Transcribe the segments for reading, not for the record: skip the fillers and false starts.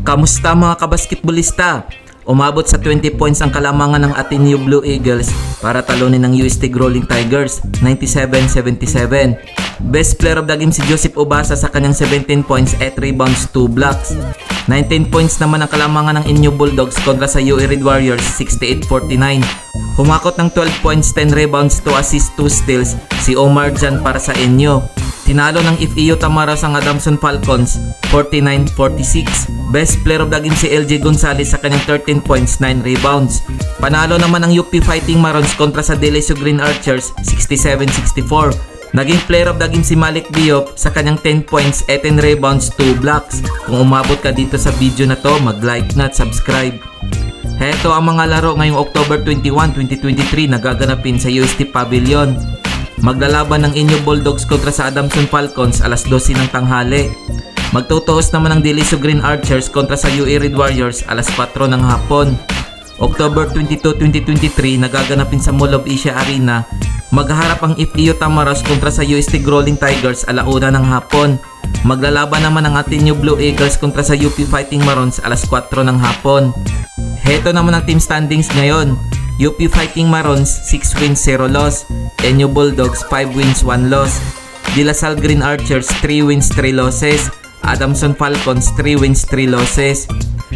Kamusta mga kabasketballista? Umabot sa 20 points ang kalamangan ng Ateneo Blue Eagles para talunin ng UST Rolling Tigers 97-77. Best player of the game si Joseph Obasa sa kanyang 17 points, 8 rebounds, 2 blocks. 19 points naman ang kalamangan ng Inyo Bulldogs kontra sa UE Red Warriors 68-49. Humakot ng 12 points, 10 rebounds, 2 assists, 2 steals si Omar Jan para sa Inyo. Tinalo ng FEU Tamaras ang Adamson Falcons 49-46. Best player of the game si LJ Gonzalez sa kanyang 13 points, 9 rebounds. Panalo naman ang UP Fighting Marons kontra sa Delecio Green Archers 67-64. Naging player of the game si Malik Diop sa kanyang 10 points, 18 rebounds, 2 blocks. Kung umabot ka dito sa video na to, mag-like na at subscribe. Heto ang mga laro ngayong October 21, 2023 na gaganapin sa UST Pavilion. Maglalaban ng Inyo Bulldogs kontra sa Adamson Falcons alas 12 ng tanghali. Magtutuos naman ng Delecio Green Archers kontra sa UE Red Warriors alas 4 ng hapon. October 22, 2023 nagaganapin sa Mall of Asia Arena. Maghaharap ang FEU Tamaras kontra sa UST Rolling Tigers alauna ng hapon. Maglalaban naman ang Ateneo Blue Eagles kontra sa UP Fighting Marons alas 4 ng hapon. Heto naman ang team standings ngayon. UP Fighting Marons 6 wins 0 loss. Inyo Bulldogs 5 wins 1 loss. De La Salle Green Archers 3 wins 3 losses. Adamson Falcons 3 wins 3 losses.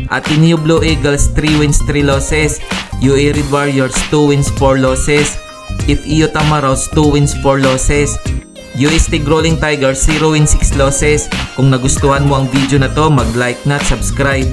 Ateneo Blue Eagles 3 wins 3 losses. UE Red Warriors 2 wins 4 losses. FEU Tamaros 2 wins 4 losses. UST Rolling Tigers 0 wins 6 losses. Kung nagustuhan mo ang video na to, mag-like na at subscribe.